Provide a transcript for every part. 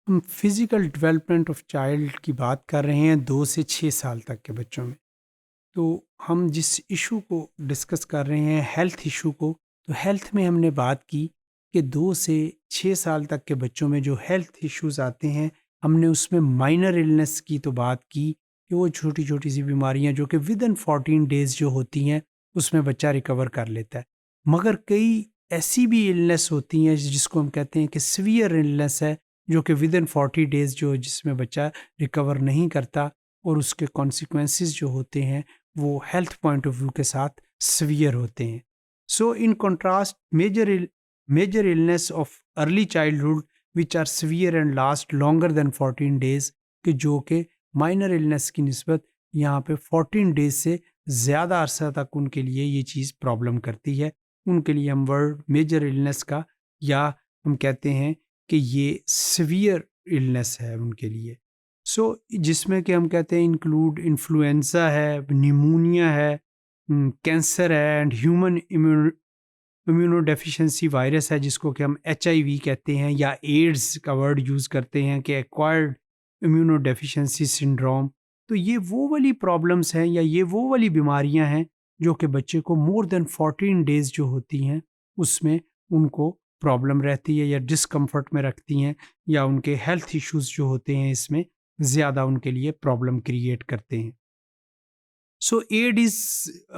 ہم physical development of child کی بات کر رہے ہیں 2 سے 6 سال تک کے بچوں میں. تو ہم جس ایشو کو ڈسکس کر رہے ہیں ہیلتھ ایشو کو، تو ہیلتھ میں ہم نے بات کی کہ 2 سے 6 سال تک کے بچوں میں جو ہیلتھ ایشوز آتے ہیں، ہم نے اس میں مائنر النس کی تو بات کی کہ وہ چھوٹی چھوٹی سی بیماریاں جو کہ ود ان 14 days جو ہوتی ہیں اس میں بچہ ریکور کر لیتا ہے. مگر کئی ایسی بھی النس ہوتی ہیں جس کو ہم کہتے ہیں کہ سیویئر النس ہے، جو کہ ود ان 40 days جو جس میں بچہ ریکور نہیں کرتا، اور اس کے کانسیکوینسز جو ہوتے ہیں وہ ہیلتھ پوائنٹ آف ویو کے ساتھ سیویئر ہوتے ہیں. So in contrast major illness of early childhood which are severe and last longer than 14 days، کہ جو کہ مائنر النس کی نسبت یہاں پہ 14 days سے زیادہ عرصہ تک ان کے لیے یہ چیز پرابلم کرتی ہے. ان کے لیے ہم ورڈ میجر النس کا، یا ہم کہتے ہیں کہ یہ سیویئر النس ہے ان کے لیے. سو جس میں کہ ہم کہتے ہیں انکلوڈ انفلوئنزا ہے، نیمونیا ہے، کینسر ہے، and human immunodeficiency virus ہے جس کو کہ ہم HIV کہتے ہیں، یا ایڈز کا ورڈ یوز کرتے ہیں کہ ایکوائرڈ امیونو ڈیفیشنسی سنڈروم. تو یہ وہ والی پرابلمس ہیں یا یہ وہ والی بیماریاں ہیں جو کہ بچے کو مور دین 14 days جو ہوتی ہیں اس میں ان کو پرابلم رہتی ہے یا ڈسکمفرٹ میں رکھتی ہیں، یا ان کے ہیلتھ ایشوز جو ہوتے ہیں اس میں زیادہ ان کے لیے پرابلم کریٹ کرتے ہیں. سو ایڈز،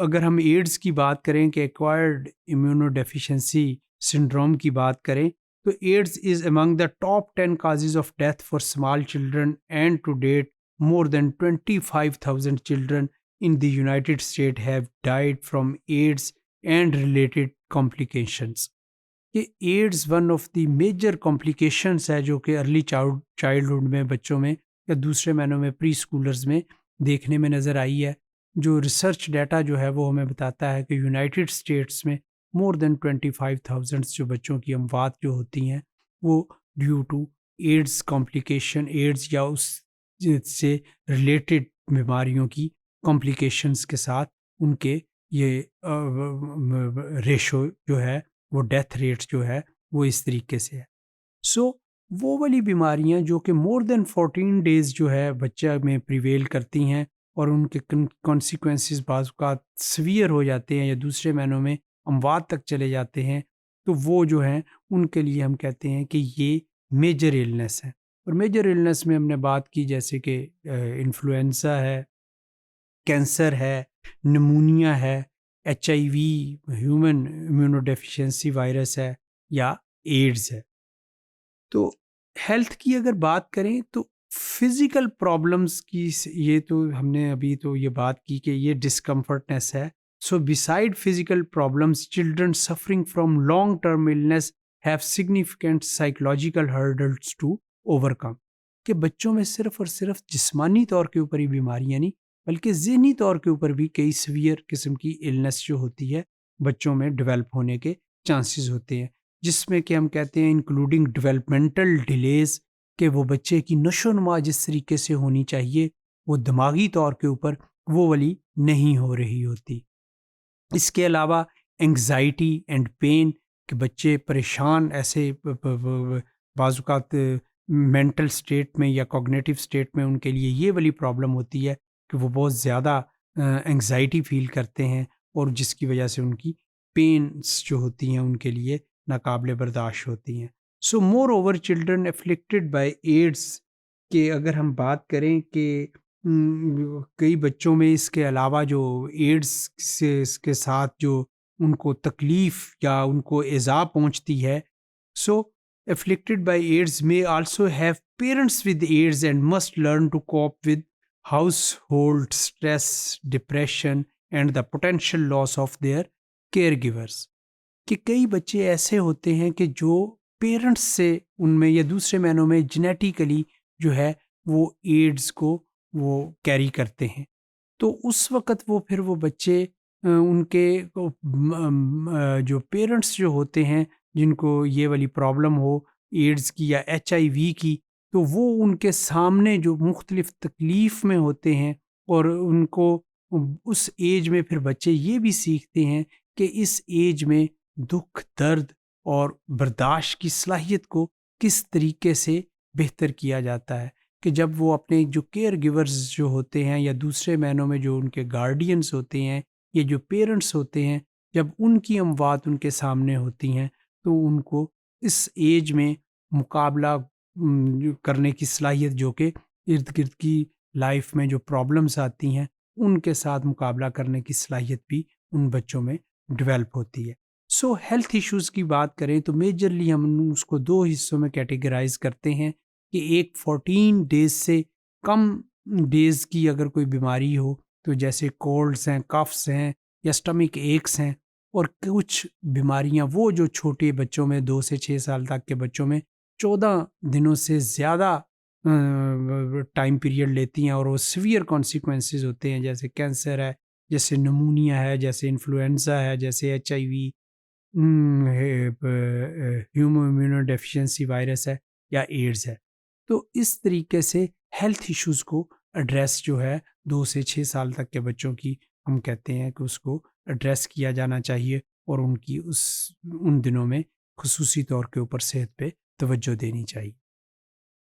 اگر ہم ایڈز کی بات کریں کہ ایکوائرڈ امیونو ڈیفیشنسی سنڈروم کی بات کریں، تو AIDS is among the top 10 causes of death for small children, and to date more than 25,000 children in the United States have died from AIDS and related complications. کہ AIDS one of the major complications ہے جو کہ early childhood میں بچوں میں یا دوسرے معنوں میں پری اسکولرز میں دیکھنے میں نظر آئی ہے. جو ریسرچ ڈیٹا جو ہے وہ ہمیں بتاتا ہے کہ یونائٹڈ اسٹیٹس میں مور دین 25,000 جو بچوں کی اموات جو ہوتی ہیں وہ due to AIDS complication, AIDS یا اس سے ریلیٹڈ بیماریوں کی کمپلیکیشنز کے ساتھ ان کے یہ ریشو جو ہے وہ ڈیتھ ریٹ جو ہے وہ اس طریقے سے ہے. سو وہ والی بیماریاں جو کہ مور دین 14 days جو ہے بچہ میں پریویل کرتی ہیں اور ان کے کانسیکوینسز بعض اوقات سیویئر ہو جاتے ہیں یا دوسرے معنوں میں اموات تک چلے جاتے ہیں، تو وہ جو ہیں ان کے لیے ہم کہتے ہیں کہ یہ میجر النس ہے. اور میجر النس میں ہم نے بات کی جیسے کہ انفلوئنزا ہے، کینسر ہے، نیمونیا ہے، HIV human immunodeficiency virus ہے، یا ایڈز ہے. تو ہیلتھ کی اگر بات کریں تو فزیکل پرابلمس کی یہ تو ہم نے ابھی تو یہ بات کی کہ یہ ڈسکمفرٹنس ہے. So beside physical problems, children suffering from long term illness have significant psychological hurdles to overcome. کہ بچوں میں صرف اور صرف جسمانی طور کے اوپر ہی بیماریاں نہیں بلکہ ذہنی طور کے اوپر بھی کئی سیویئر قسم کی النس جو ہوتی ہے بچوں میں ڈیولپ ہونے کے چانسز ہوتے ہیں، جس میں کہ ہم کہتے ہیں انکلوڈنگ ڈیولپمنٹل ڈیلیز، کہ وہ بچے کی نشو و نما جس طریقے سے ہونی چاہیے وہ دماغی طور کے اوپر وہ والی نہیں ہو رہی ہوتی. اس کے علاوہ انگزائٹی اینڈ پین، کہ بچے پریشان ایسے بعض اوقات مینٹل سٹیٹ میں یا کوگنیٹیو سٹیٹ میں ان کے لیے یہ والی پرابلم ہوتی ہے کہ وہ بہت زیادہ انگزائٹی فیل کرتے ہیں، اور جس کی وجہ سے ان کی پینس جو ہوتی ہیں ان کے لیے ناقابل برداشت ہوتی ہیں. So moreover children afflicted by AIDS, کہ اگر ہم بات کریں کہ کئی بچوں میں اس کے علاوہ جو ایڈس سے اس کے ساتھ جو ان کو تکلیف یا ان کو ایذا پہنچتی ہے، سو afflicted by AIDS may also have parents with AIDS and must learn to cope with household stress, depression and the potential loss of their caregivers. کہ کئی بچے ایسے ہوتے ہیں کہ جو پیرنٹس سے ان میں یا دوسرے معنوں میں جینیٹیکلی جو ہے وہ ایڈز کو وہ کیری کرتے ہیں. تو اس وقت وہ پھر وہ بچے ان کے جو پیرنٹس جو ہوتے ہیں جن کو یہ والی پرابلم ہو ایڈز کی یا HIV کی، تو وہ ان کے سامنے جو مختلف تکلیف میں ہوتے ہیں، اور ان کو اس ایج میں پھر بچے یہ بھی سیکھتے ہیں کہ اس ایج میں دکھ، درد اور برداشت کی صلاحیت کو کس طریقے سے بہتر کیا جاتا ہے کہ جب وہ اپنے جو کیئر گیورز جو ہوتے ہیں یا دوسرے معنوں میں جو ان کے گارڈینز ہوتے ہیں یا جو پیرنٹس ہوتے ہیں، جب ان کی اموات ان کے سامنے ہوتی ہیں تو ان کو اس ایج میں مقابلہ جو کرنے کی صلاحیت جو کہ ارد گرد کی لائف میں جو پرابلمس آتی ہیں ان کے ساتھ مقابلہ کرنے کی صلاحیت بھی ان بچوں میں ڈیولپ ہوتی ہے۔ سو ہیلتھ ایشوز کی بات کریں تو میجرلی ہم اس کو دو حصوں میں کیٹیگرائز کرتے ہیں کہ ایک 14 ڈیز سے کم ڈیز کی اگر کوئی بیماری ہو تو جیسے کولڈس ہیں، کفس ہیں یا اسٹمک ایکس ہیں، اور کچھ بیماریاں وہ جو چھوٹے بچوں میں 2 سے 6 سال تک کے بچوں میں 14 دنوں سے زیادہ ٹائم پیریڈ لیتی ہیں اور وہ سیویئر کانسیکوینسز ہوتے ہیں، جیسے کینسر ہے، جیسے نمونیا ہے، جیسے انفلوئنزا ہے، جیسے H I V, human immunodeficiency virus ہے یا ایڈز ہے۔ تو اس طریقے سے ہیلتھ ایشوز کو ایڈریس جو ہے 2 سے 6 سال تک کے بچوں کی ہم کہتے ہیں کہ اس کو ایڈریس کیا جانا چاہیے اور ان کی ان دنوں میں خصوصی طور کے اوپر صحت پہ توجہ دینی چاہیے۔